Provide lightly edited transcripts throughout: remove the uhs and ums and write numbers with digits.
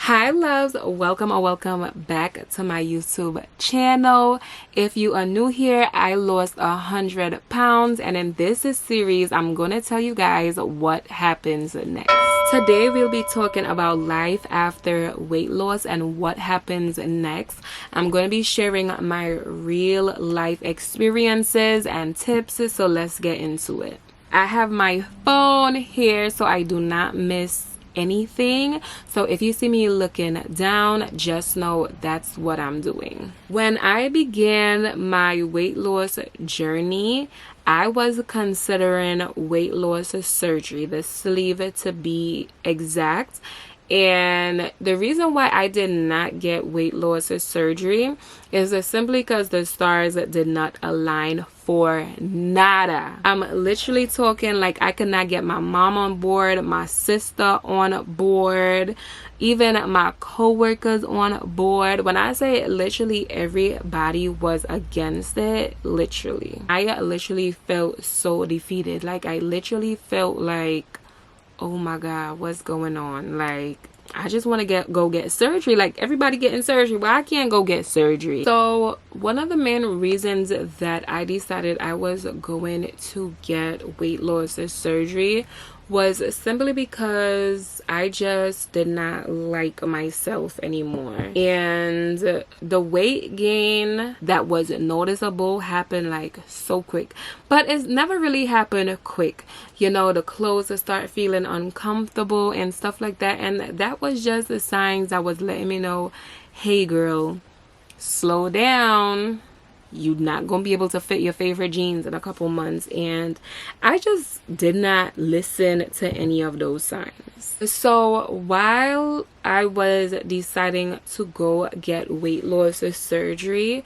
Hi loves, welcome or welcome back to my YouTube channel. If you are new here, I lost 100 pounds, and in this series I'm gonna tell you guys what happens next. Today we'll be talking about life after weight loss and what happens next. I'm going to be sharing my real life experiences and tips, so let's get into it. I have my phone here so I do not miss anything, so if you see me looking down, just know that's what I'm doing. When I began my weight loss journey, I was considering weight loss surgery, the sleeve to be exact. And the reason why I did not get weight loss surgery is simply because the stars did not align for nada. I'm literally talking like I could not get my mom on board, my sister on board, even my co-workers on board. When I say literally everybody was against it, literally. I literally felt so defeated. Like I literally felt like, oh my god, what's going on? Like I just want to go get surgery. Like everybody getting surgery, well, I can't go get surgery. So one of the main reasons that I decided I was going to get weight loss surgery was simply because I just did not like myself anymore, and the weight gain that was noticeable happened like so quick, but it's never really happened quick. You know, the clothes start feeling uncomfortable and stuff like that, and that was just the signs that was letting me know, hey girl, slow down. You're not gonna be able to fit your favorite jeans in a couple months. And I just did not listen to any of those signs. So while I was deciding to go get weight loss surgery,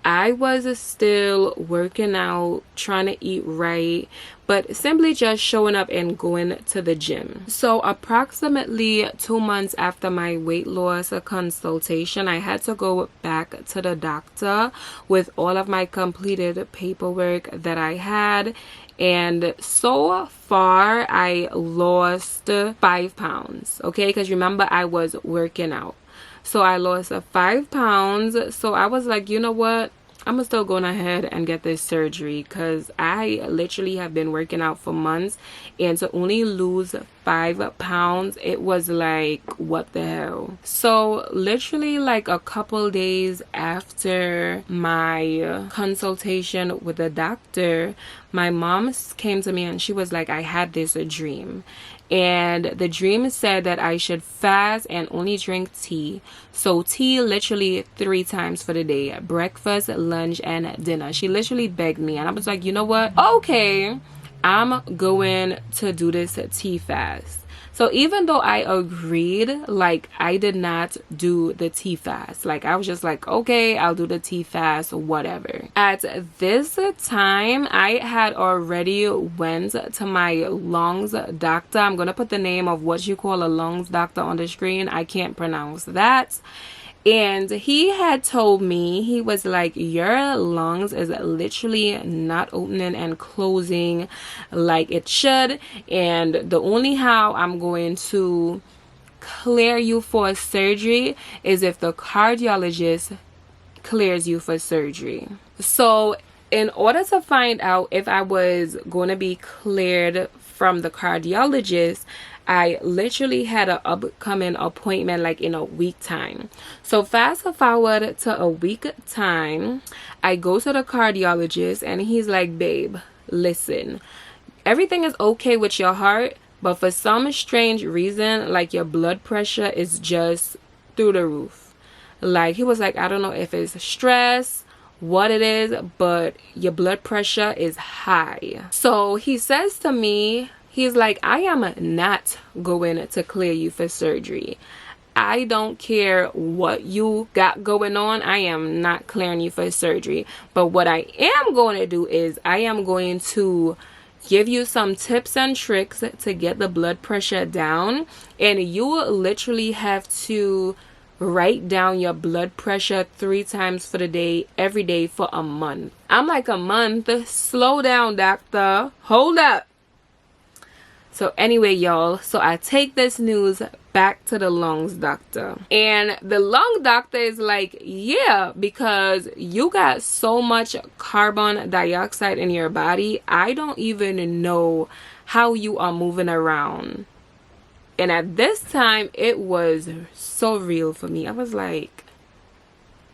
I was still working out, trying to eat right, but simply just showing up and going to the gym. So approximately 2 months after my weight loss consultation, I had to go back to the doctor with all of my completed paperwork that I had. And so far I lost 5 pounds, okay? Because remember, I was working out. So I lost 5 pounds. So I was like, you know what? I'm gonna still going ahead and get this surgery, because I literally have been working out for months, and to only lose 5 pounds, it was like, what the hell? So literally like a couple days after my consultation with the doctor, my mom came to me and she was like, I had this dream. And the dream said that I should fast and only drink tea. So tea literally 3 times for the day, breakfast, lunch, and dinner. She literally begged me, and I was like, you know what? Okay, I'm going to do this tea fast. So even though I agreed, like I did not do the tea fast. Like I was just like, okay, I'll do the tea fast, whatever. At this time, I had already went to my lungs doctor. I'm gonna put the name of what you call a lungs doctor on the screen. I can't pronounce that. And he had told me, he was like, your lungs is literally not opening and closing like it should. And the only how I'm going to clear you for surgery is if the cardiologist clears you for surgery. So in order to find out if I was going to be cleared from the cardiologist, I literally had an upcoming appointment like in a week time. So fast forward to a week time, I go to the cardiologist and he's like, babe, listen, everything is okay with your heart, but for some strange reason, like your blood pressure is just through the roof. Like he was like, I don't know if it's stress, what it is, but your blood pressure is high. So he says to me, he's like, I am not going to clear you for surgery. I don't care what you got going on. I am not clearing you for surgery. But what I am going to do is I am going to give you some tips and tricks to get the blood pressure down. And you will literally have to write down your blood pressure 3 times for the day, every day for a month. I'm like, a month? Slow down, doctor. Hold up. So anyway, y'all, so I take this news back to the lungs doctor. And the lung doctor is like, yeah, because you got so much carbon dioxide in your body, I don't even know how you are moving around. And at this time, it was so real for me. I was like,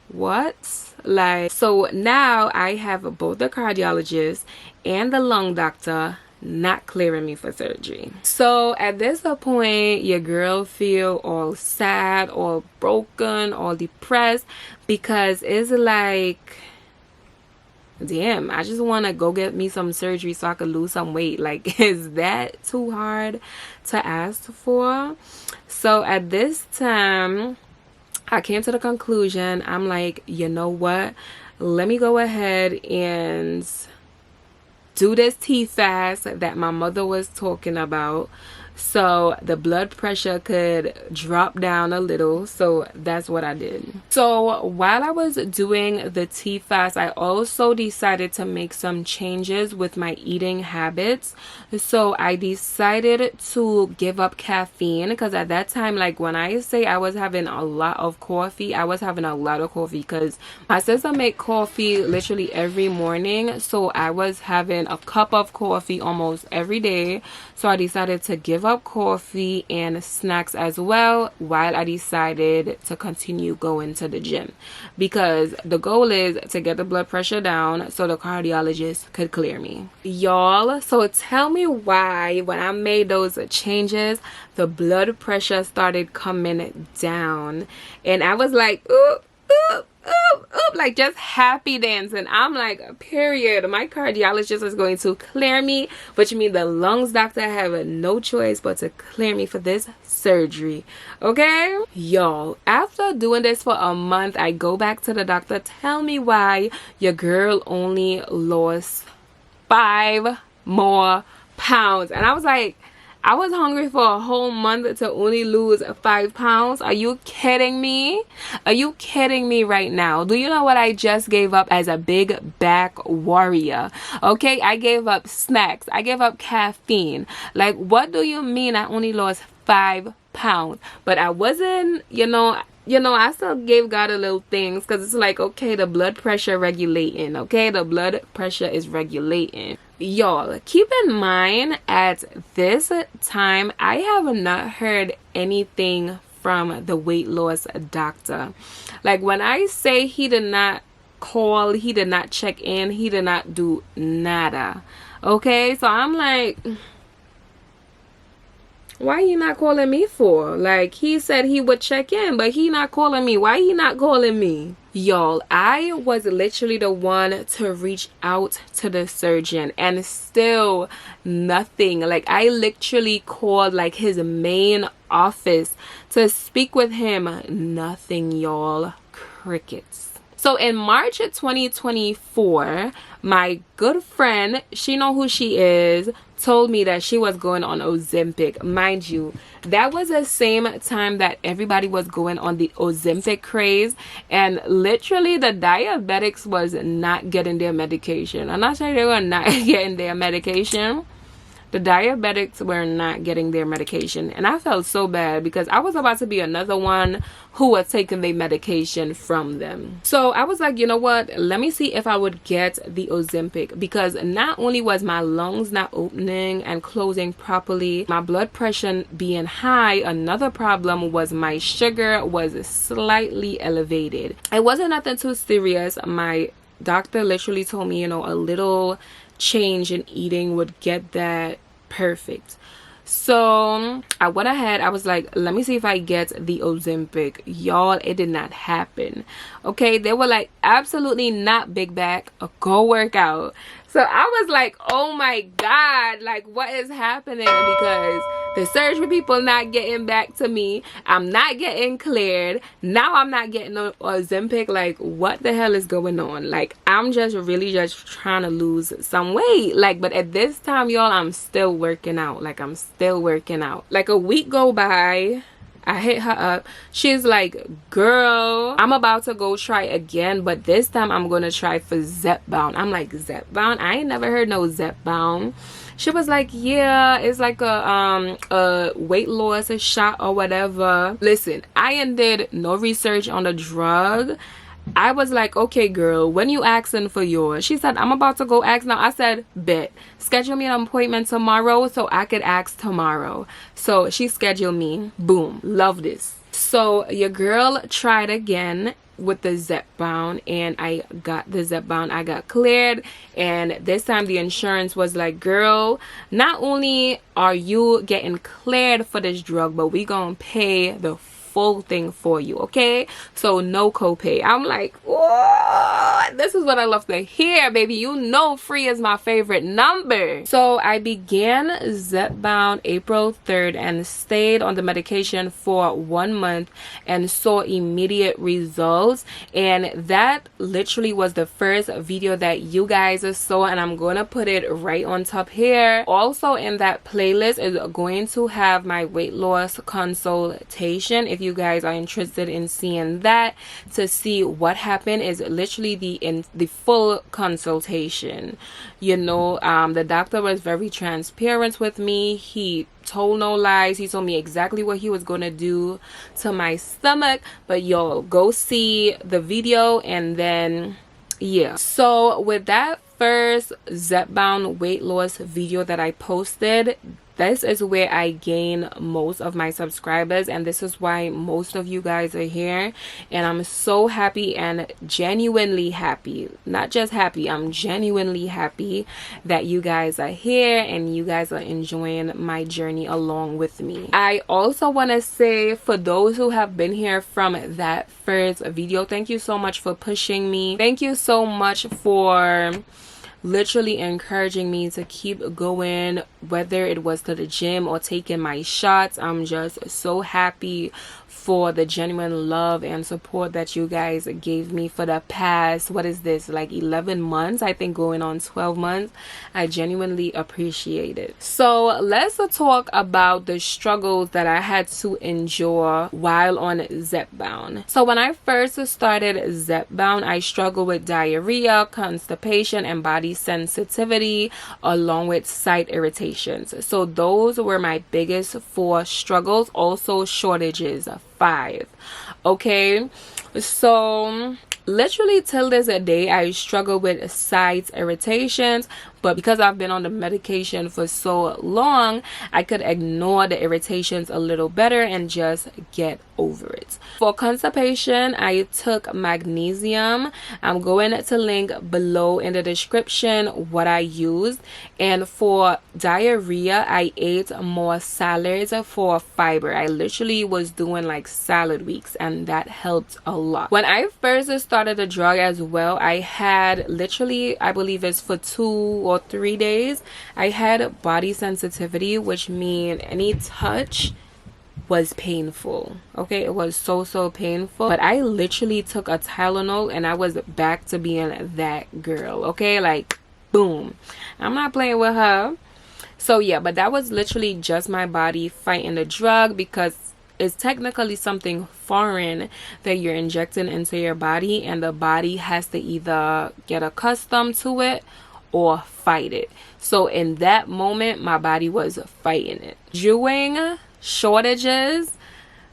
what? Like, so now I have both the cardiologist and the lung doctor not clearing me for surgery. So at this point, your girl feel all sad, all broken, all depressed, because it's like, damn, I just want to go get me some surgery so I could lose some weight. Like, is that too hard to ask for? So at this time, I came to the conclusion, I'm like, you know what? Let me go ahead and do this tea fast that my mother was talking about, so the blood pressure could drop down a little. So that's what I did. So while I was doing the tea fast, I also decided to make some changes with my eating habits. So I decided to give up caffeine, because at that time, like when I say I was having a lot of coffee, I was having a lot of coffee because my sister make coffee literally every morning. So I was having a cup of coffee almost every day. So I decided to give up coffee and snacks as well, while I decided to continue going to the gym, because the goal is to get the blood pressure down so the cardiologist could clear me, y'all. So tell me why when I made those changes, the blood pressure started coming down, and I was like, oop, oop, oop, oop, like just happy dancing. I'm like, period, my cardiologist is going to clear me, which means the lungs doctor have no choice but to clear me for this surgery. Okay, y'all, after doing this for a month, I go back to the doctor. Tell me why your girl only lost 5 more pounds. And I was like, I was hungry for a whole month to only lose 5 pounds. Are you kidding me? Are you kidding me right now? Do you know what I just gave up as a big back warrior? Okay, I gave up snacks. I gave up caffeine. Like, what do you mean I only lost 5 pounds? But I wasn't, you know, I still gave God a little things, because it's like, okay, the blood pressure regulating. Okay, the blood pressure is regulating. Y'all, keep in mind, at this time, I have not heard anything from the weight loss doctor. Like, when I say he did not call, he did not check in, he did not do nada. Okay, so I'm like, why he not calling me for? Like, he said he would check in, but he not calling me. Why he not calling me? Y'all, I was literally the one to reach out to the surgeon, and still nothing. Like, I literally called like his main office to speak with him. Nothing, y'all. Crickets. So in March of 2024, my good friend, she know who she is, told me that she was going on Ozempic. Mind you, that was the same time that everybody was going on the Ozempic craze, and literally the diabetics was not getting their medication. I'm not saying they were not getting their medication. The diabetics were not getting their medication, and I felt so bad because I was about to be another one who was taking their medication from them. So I was like, you know what, let me see if I would get the Ozempic, because not only was my lungs not opening and closing properly, my blood pressure being high, another problem was my sugar was slightly elevated. It wasn't nothing too serious. My doctor literally told me, you know, a little change in eating would get that perfect. So I went ahead, I was like, let me see if I get the Ozempic. Y'all, it did not happen. Okay, they were like, absolutely not, big back, go work out. So I was like, oh my god, like, what is happening? Because the surgery people not getting back to me, I'm not getting cleared, now I'm not getting no Ozempic. Like, what the hell is going on? Like, I'm just really just trying to lose some weight. Like, but at this time, y'all, I'm still working out. Like, I'm still working out. Like, a week go by, I hit her up. She's like, girl, I'm about to go try again, but this time I'm gonna try for Zepbound. I'm like, Zepbound? I ain't never heard no Zepbound. She was like, yeah, it's like a weight loss shot or whatever. Listen, I did no research on the drug. I was like, okay, girl, when you asking for yours? She said, I'm about to go ask now. I said, bet. Schedule me an appointment tomorrow so I could ask tomorrow. So she scheduled me. Boom. Love this. So your girl tried again with the Zepbound, and I got the Zepbound. I got cleared, and this time the insurance was like, girl, not only are you getting cleared for this drug, but we gonna pay the full thing for you, okay? So no copay. I'm like, whoa, this is what I love to hear, baby. You know free is my favorite number. So I began Zepbound April 3rd and stayed on the medication for 1 month and saw immediate results. And that literally was the first video that you guys saw, and I'm gonna put it right on top here. Also in that playlist is going to have my weight loss consultation. If you guys are interested in seeing that to see what happened, is literally the full consultation. You know, the doctor was very transparent with me. He told no lies. He told me exactly what he was gonna do to my stomach. But y'all go see the video, and then yeah. So with that first Zepbound weight loss video that I posted, this is where I gain most of my subscribers, and this is why most of you guys are here. And I'm so happy and genuinely happy, not just happy, I'm genuinely happy that you guys are here and you guys are enjoying my journey along with me. I also want to say, for those who have been here from that first video, thank you so much for pushing me. Thank you so much for literally encouraging me to keep going, whether it was to the gym or taking my shots. I'm just so happy for the genuine love and support that you guys gave me for the past, what is this, like 11 months, I think, going on 12 months. I genuinely appreciate it. So let's talk about the struggles that I had to endure while on Zepbound. So when I first started Zepbound, I struggled with diarrhea, constipation, and body sensitivity, along with site irritations. So those were my biggest 4 struggles. Also shortages, 5. Okay, so literally till this day I struggle with site irritations, but because I've been on the medication for so long, I could ignore the irritations a little better and just get over it. For constipation, I took magnesium. I'm going to link below in the description what I used. And for diarrhea, I ate more salads for fiber. I literally was doing like salad weeks, and that helped a lot. When I first started the drug as well, I had literally, I believe it's for 2 or 3 days, I had body sensitivity, which means any touch was painful. Okay, it was so painful, but I literally took a Tylenol and I was back to being that girl. Okay, like boom, I'm not playing with her. So yeah, but that was literally just my body fighting the drug, because it's technically something foreign that you're injecting into your body, and the body has to either get accustomed to it or fight it. So in that moment, my body was fighting it. During shortages,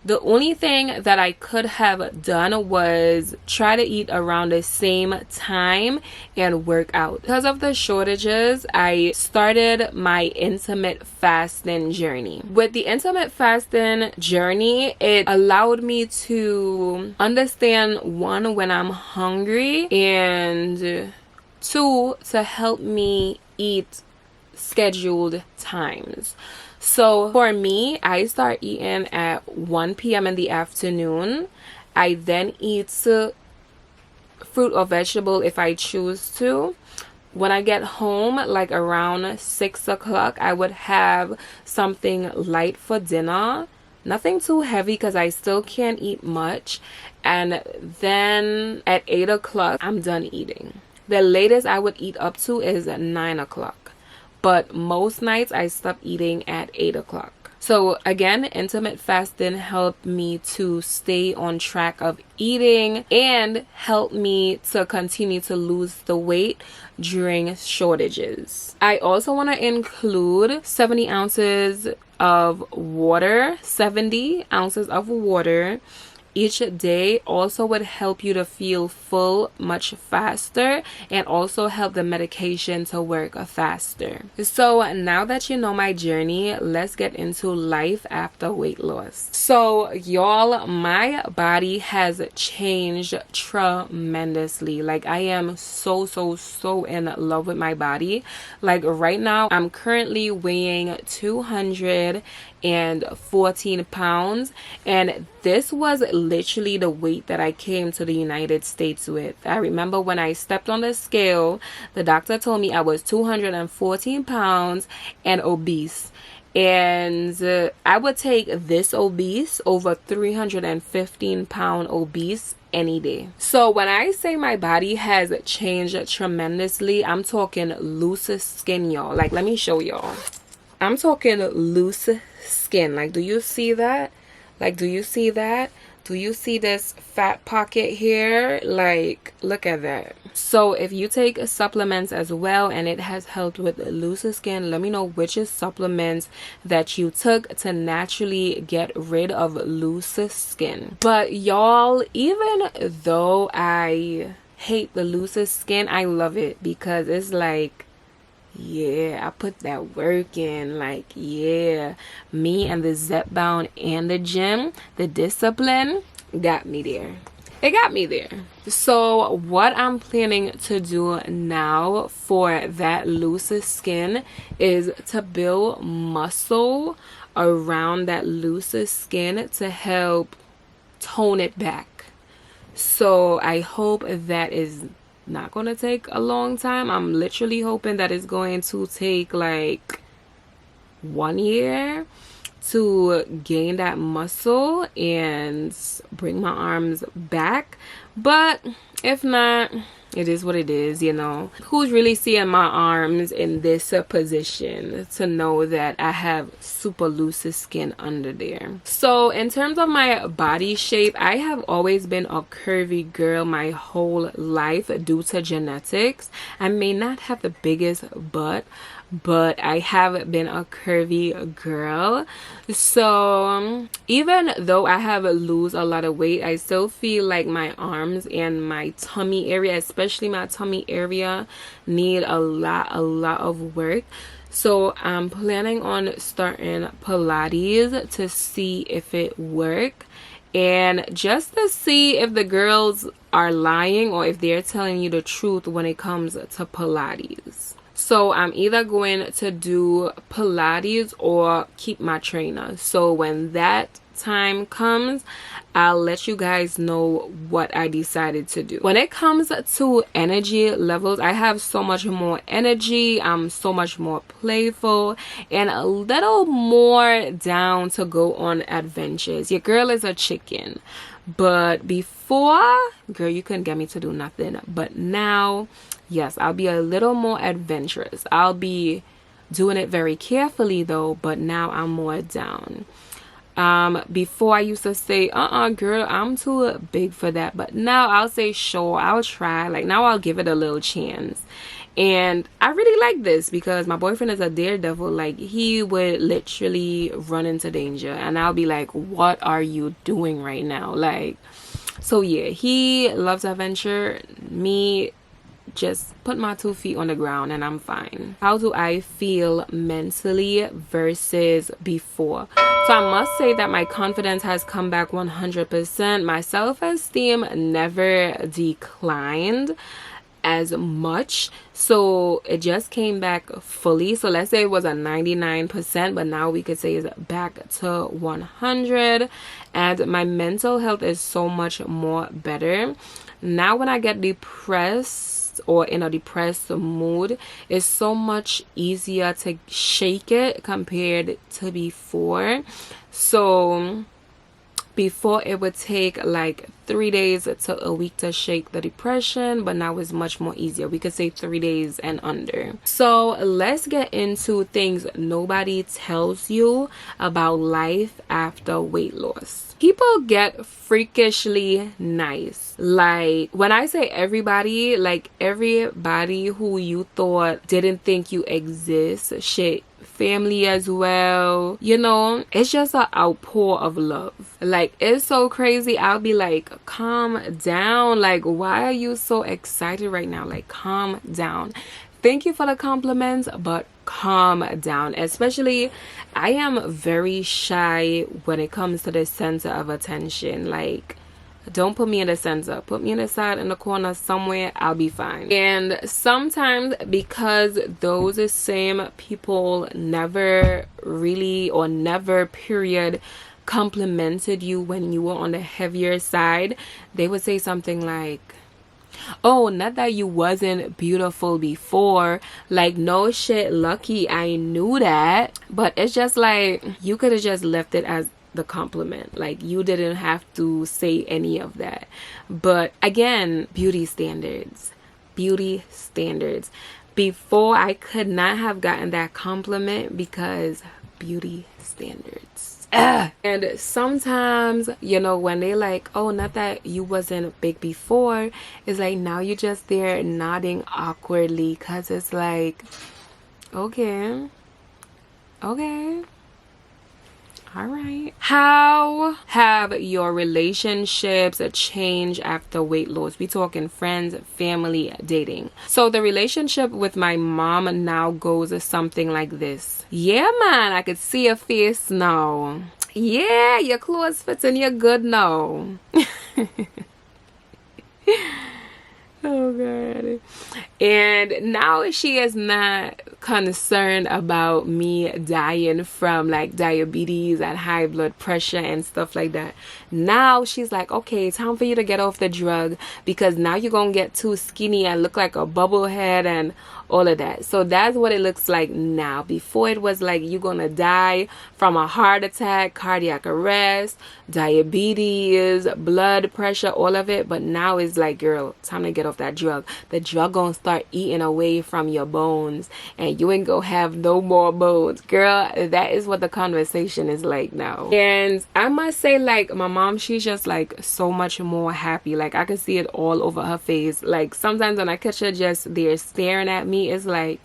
the only thing that I could have done was try to eat around the same time and work out. Because of the shortages, I started my intermittent fasting journey. With the intermittent fasting journey, it allowed me to understand, 1, when I'm hungry, and 2, to help me eat scheduled times. So for me, I start eating at 1 p.m. in the afternoon. I then eat fruit or vegetable if I choose to. When I get home, like around 6 o'clock, I would have something light for dinner. Nothing too heavy, because I still can't eat much. And then at 8 o'clock, I'm done eating. The latest I would eat up to is at 9 o'clock. But most nights I stop eating at 8 o'clock. So again, intermittent fasting helped me to stay on track of eating and helped me to continue to lose the weight during shortages. I also want to include 70 ounces of water, 70 ounces of water each day. Also would help you to feel full much faster and also help the medication to work faster. So now that you know my journey, let's get into life after weight loss. So y'all, my body has changed tremendously. Like I am so in love with my body. Like right now I'm currently weighing 214 pounds, and this was literally the weight that I came to the United States with. I remember when I stepped on the scale, the doctor told me I was 214 pounds and obese. And I would take this obese over 315-pound obese any day. So when I say my body has changed tremendously, I'm talking loose skin, y'all. Like, let me show y'all. I'm talking loose skin. Like, do you see that? Like, do you see that? Do you see this fat pocket here? Like, look at that. So if you take supplements as well and it has helped with loose skin, let me know which supplements that you took to naturally get rid of loose skin. But y'all, even though I hate the loose skin, I love it because it's like, yeah, I put that work in. Like, yeah, me and the Zepbound and the gym, the discipline got me there. It got me there. So what I'm planning to do now for that loose skin is to build muscle around that loose skin to help tone it back. So I hope that is not gonna take a long time. I'm literally hoping that it's going to take like 1 year to gain that muscle and bring my arms back. But if not, it is what it is, you know. Who's really seeing my arms in this position to know that I have super loose skin under there? So in terms of my body shape, I have always been a curvy girl my whole life due to genetics. I may not have the biggest butt, but I have been a curvy girl. So even though I have lose a lot of weight, I still feel like my arms and my tummy area, especially my tummy area, need a lot of work. So I'm planning on starting Pilates to see if it works, and just to see if the girls are lying or if they're telling you the truth when it comes to Pilates. So I'm either going to do Pilates or keep my trainer. So when that time comes, I'll let you guys know what I decided to do. When it comes to energy levels, I have so much more energy. I'm so much more playful and a little more down to go on adventures. Your girl is a chicken. But before, girl, you couldn't get me to do nothing. But now, yes, I'll be a little more adventurous. I'll be doing it very carefully though, but now I'm more down. Before I used to say, girl, I'm too big for that. But now I'll say, sure, I'll try. Like, now I'll give it a little chance. And I really like this because my boyfriend is a daredevil. Like, he would literally run into danger. And I'll be like, what are you doing right now? Like, so yeah, he loves adventure. Me, just put my 2 feet on the ground and I'm fine. How do I feel mentally versus before? So I must say that my confidence has come back 100%. My self-esteem never declined as much, so it just came back fully. So let's say it was a 99%, but now we could say it's back to 100. And my mental health is so much more better now. When I get depressed or in a depressed mood, it's so much easier to shake it compared to before. So Before it would take like 3 days to a week to shake the depression, but now it's much more easier. We could say 3 days and under. So let's get into things nobody tells you about life after weight loss. People get freakishly nice. Like, when I say everybody, like everybody who you thought didn't think you exist, shit, family as well, you know, it's just an outpour of love. Like, it's so crazy. I'll be like, calm down, like, why are you so excited right now? Like, calm down. Thank you for the compliments, but calm down. Especially, I am very shy when it comes to the center of attention. Like, don't put me in the center. Put me in the side, in the corner, somewhere. I'll be fine. And sometimes, because those same people never really, or never period, complimented you when you were on the heavier side, they would say something like, oh, not that you wasn't beautiful before. Like, no shit, lucky, I knew that. But it's just like, you could have just left it as the compliment. Like, you didn't have to say any of that. But again, beauty standards. Before, I could not have gotten that compliment because beauty standards. And sometimes, you know, when they like, oh, not that you wasn't big before, it's like, now you're just there nodding awkwardly, because it's like, okay, all right. How have your relationships changed after weight loss? We talking friends, family, dating. So the relationship with my mom now goes something like this. Yeah, man, I could see your face now. Yeah, your clothes fit and you're good now. Oh God. And now she is not concerned about me dying from like diabetes and high blood pressure and stuff like that. Now she's like, okay, time for you to get off the drug, because now you're gonna get too skinny and look like a bubblehead and all of that. So that's what it looks like now. Before, it was like you're gonna die from a heart attack, cardiac arrest, diabetes, blood pressure, all of it. But now it's like, girl, time to get off that drug. The drug gonna start eating away from your bones and you ain't gonna have no more bones. Girl, that is what the conversation is like now. And I must say, like, my mom, she's just like so much more happy. Like, I can see it all over her face. Like, sometimes when I catch her just there staring at me, it's like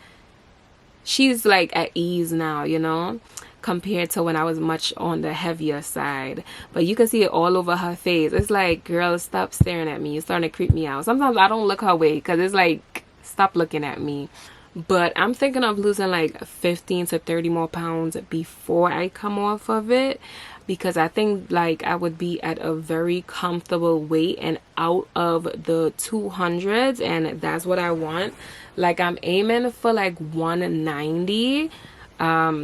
she's like at ease now, you know, compared to when I was much on the heavier side. But you can see it all over her face. It's like, girl, stop staring at me. You're starting to creep me out. Sometimes I don't look her way because it's like, stop looking at me. But I'm thinking of losing like 15 to 30 more pounds before I come off of it, because I think like I would be at a very comfortable weight and out of the 200s, and that's what I want. Like, I'm aiming for like 190.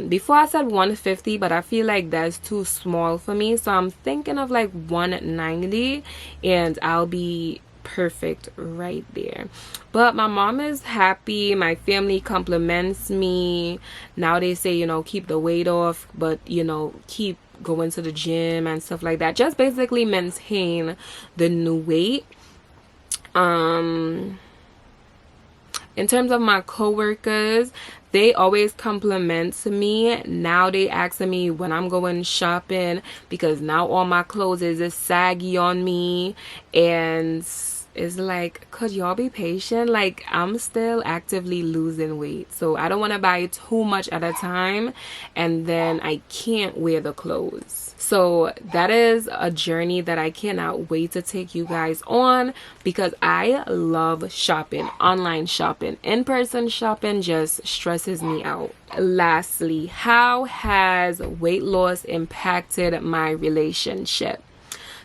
Before I said 150, but I feel like that's too small for me, so I'm thinking of like 190 and I'll be perfect right there. But my mom is happy. My family compliments me. Now they say, you know, keep the weight off, but, you know, keep going to the gym and stuff like that. Just basically maintain the new weight. In terms of my coworkers, they always compliment me. Now they asking me when I'm going shopping, because now all my clothes is saggy on me, and it's like, could y'all be patient? Like, I'm still actively losing weight, so I don't want to buy too much at a time and then I can't wear the clothes. So that is a journey that I cannot wait to take you guys on, because I love shopping. Online shopping, in-person shopping just stresses me out. Lastly, how has weight loss impacted my relationship?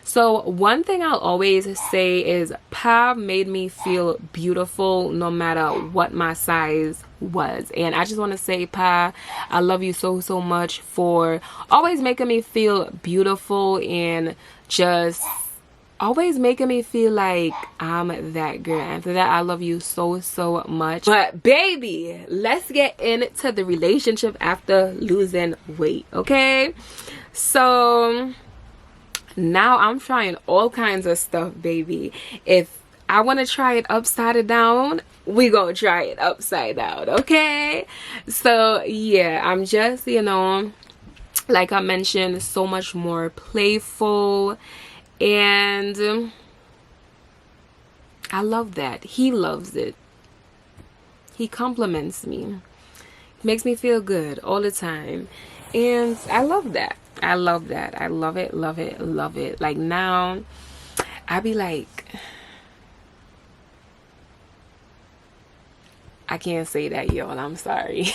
So one thing I'll always say is Pa made me feel beautiful no matter what my size was. And I just want to say, Pa, I love you so much for always making me feel beautiful and just always making me feel like I'm that girl. And for that, I love you so much. But baby, let's get into the relationship after losing weight, okay? So Now I'm trying all kinds of stuff, baby. If I want to try it upside down, we gonna try it upside down, okay? So yeah, I'm just, you know, like I mentioned, so much more playful, and I love that. He loves it. He compliments me. Makes me feel good all the time. And I love that. I love that. I love it, love it, love it. Like now, I be like, I can't say that, y'all. I'm sorry.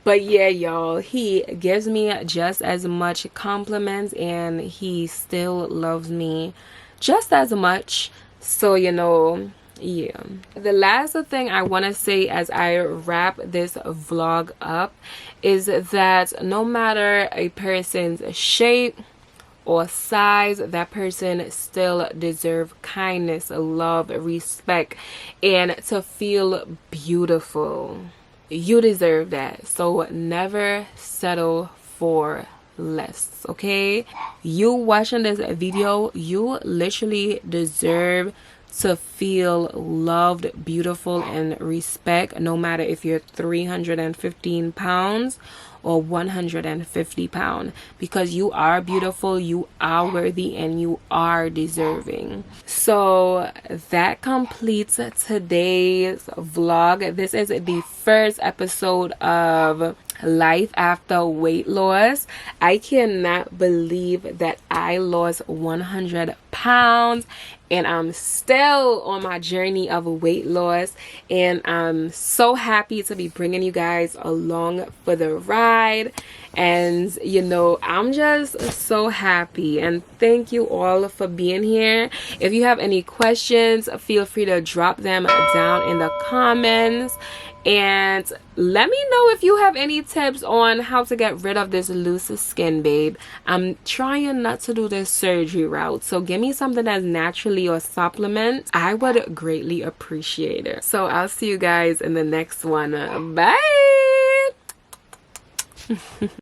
But yeah, y'all, he gives me just as much compliments and he still loves me just as much. So, you know, yeah. The last thing I want to say as I wrap this vlog up is that no matter a person's shape or size, that person still deserves kindness, love, respect, and to feel beautiful. You deserve that. So never settle for less, okay? You watching this video, you literally deserve to feel loved, beautiful, and respect, no matter if you're 315 pounds or 150 pounds, because you are beautiful, you are worthy, and you are deserving. So that completes today's vlog. This is the first episode of life after weight loss. I cannot believe that I lost 100 pounds and I'm still on my journey of weight loss, and I'm so happy to be bringing you guys along for the ride. And you know, I'm just so happy, and thank you all for being here. If you have any questions, feel free to drop them down in the comments, and let me know if you have any tips on how to get rid of this loose skin, babe. I'm trying not to do this surgery route, so give me something that's naturally or supplement. I would greatly appreciate it. So I'll see you guys in the next one. Bye.